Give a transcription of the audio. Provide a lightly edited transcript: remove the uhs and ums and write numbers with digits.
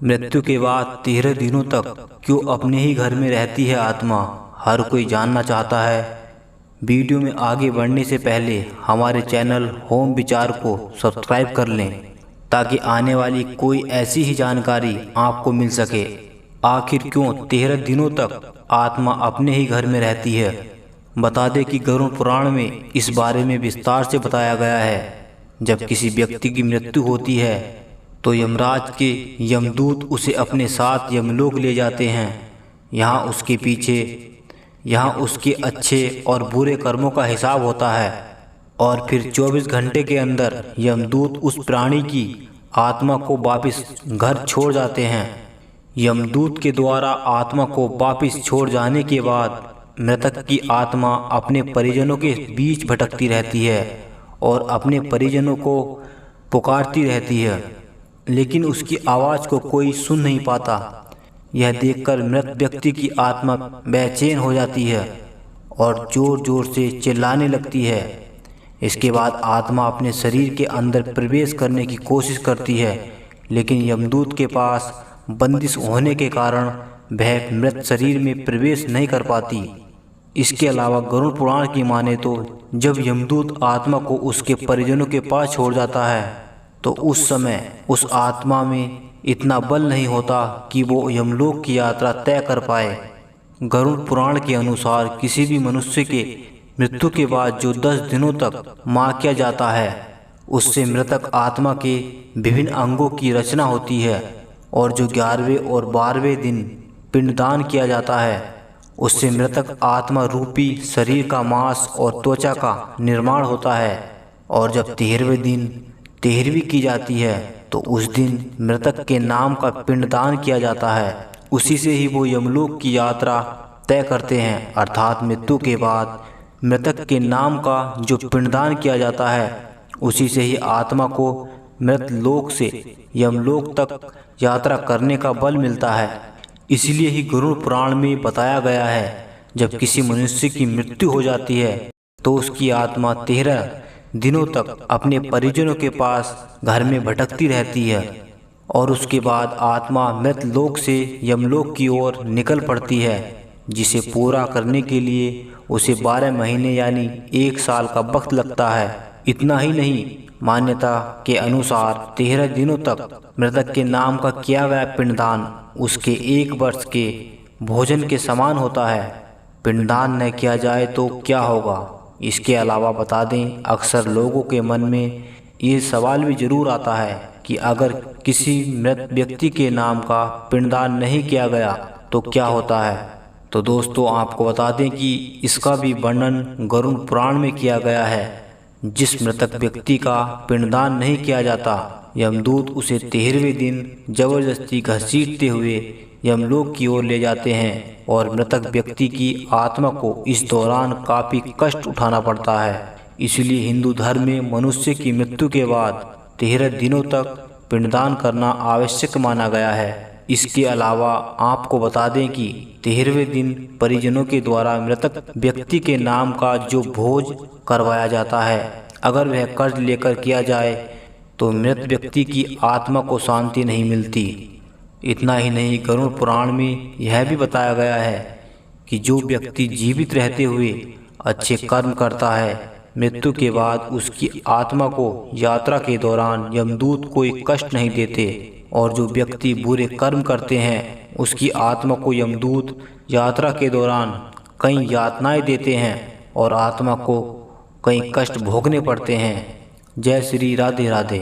मृत्यु के बाद 13 दिनों तक क्यों अपने ही घर में रहती है आत्मा, हर कोई जानना चाहता है। वीडियो में आगे बढ़ने से पहले हमारे चैनल होम विचार को सब्सक्राइब कर लें ताकि आने वाली कोई ऐसी ही जानकारी आपको मिल सके। आखिर क्यों 13 दिनों तक आत्मा अपने ही घर में रहती है? बता दें कि गरुड़ पुराण में इस बारे में विस्तार से बताया गया है। जब किसी व्यक्ति की मृत्यु होती है तो यमराज के यमदूत उसे अपने साथ यमलोक ले जाते हैं। यहाँ उसके अच्छे और बुरे कर्मों का हिसाब होता है और फिर 24 घंटे के अंदर यमदूत उस प्राणी की आत्मा को वापस घर छोड़ जाते हैं। यमदूत के द्वारा आत्मा को वापस छोड़ जाने के बाद मृतक की आत्मा अपने परिजनों के बीच भटकती रहती है और अपने परिजनों को पुकारती रहती है, लेकिन उसकी आवाज़ को कोई सुन नहीं पाता। यह देखकर मृत व्यक्ति की आत्मा बेचैन हो जाती है और जोर जोर से चिल्लाने लगती है। इसके बाद आत्मा अपने शरीर के अंदर प्रवेश करने की कोशिश करती है, लेकिन यमदूत के पास बंदिश होने के कारण वह मृत शरीर में प्रवेश नहीं कर पाती। इसके अलावा गरुड़ पुराण की माने तो जब यमदूत आत्मा को उसके परिजनों के पास छोड़ जाता है तो उस समय उस आत्मा में इतना बल नहीं होता कि वो यमलोक की यात्रा तय कर पाए। गरुड़ पुराण के अनुसार किसी भी मनुष्य के मृत्यु के बाद जो 10 दिनों तक मां किया जाता है, उससे मृतक आत्मा के विभिन्न अंगों की रचना होती है और जो 11वें और 12वें दिन पिंडदान किया जाता है, उससे मृतक आत्मा रूपी शरीर का मांस और त्वचा का निर्माण होता है। और जब 13वें दिन 13वीं की जाती है तो उस दिन मृतक के नाम का पिंडदान किया जाता है। उसी से ही वो यमलोक की यात्रा तय करते हैं, अर्थात मृत्यु के बाद मृतक के नाम का जो पिंडदान किया जाता है, उसी से ही आत्मा को मृत लोक से यमलोक तक यात्रा करने का बल मिलता है। इसलिए ही गरुड़ पुराण में बताया गया है, जब किसी मनुष्य की मृत्यु हो जाती है तो उसकी आत्मा 13 दिनों तक अपने परिजनों के पास घर में भटकती रहती है और उसके बाद आत्मा मृत लोक से यमलोक की ओर निकल पड़ती है, जिसे पूरा करने के लिए उसे 12 महीने यानी 1 साल का वक्त लगता है। इतना ही नहीं, मान्यता के अनुसार 13 दिनों तक मृतक के नाम का किया गया पिंडदान उसके 1 वर्ष के भोजन के समान होता है। पिंडदान न किया जाए तो क्या होगा? इसके अलावा बता दें, अक्सर लोगों के मन में ये सवाल भी जरूर आता है कि अगर किसी मृत व्यक्ति के नाम का पिंडदान नहीं किया गया तो क्या होता है। तो दोस्तों, आपको बता दें कि इसका भी वर्णन गरुड़ पुराण में किया गया है। जिस मृतक व्यक्ति का पिंडदान नहीं किया जाता, यमदूत उसे 13वें दिन जबरदस्ती घसीटते हुए यमलोक की ओर ले जाते हैं और मृतक व्यक्ति की आत्मा को इस दौरान काफ़ी कष्ट उठाना पड़ता है। इसलिए हिंदू धर्म में मनुष्य की मृत्यु के बाद 13 दिनों तक पिंडदान करना आवश्यक माना गया है। इसके अलावा आपको बता दें कि 13वें दिन परिजनों के द्वारा मृतक व्यक्ति के नाम का जो भोज करवाया जाता है, अगर वह कर्ज लेकर किया जाए तो मृत व्यक्ति की आत्मा को शांति नहीं मिलती। इतना ही नहीं, गरुड़ पुराण में यह भी बताया गया है कि जो व्यक्ति जीवित रहते हुए अच्छे कर्म करता है, मृत्यु के बाद उसकी आत्मा को यात्रा के दौरान यमदूत कोई कष्ट नहीं देते, और जो व्यक्ति बुरे कर्म करते हैं उसकी आत्मा को यमदूत यात्रा के दौरान कई यातनाएं देते हैं और आत्मा को कई कष्ट भोगने पड़ते हैं। जय श्री राधे राधे।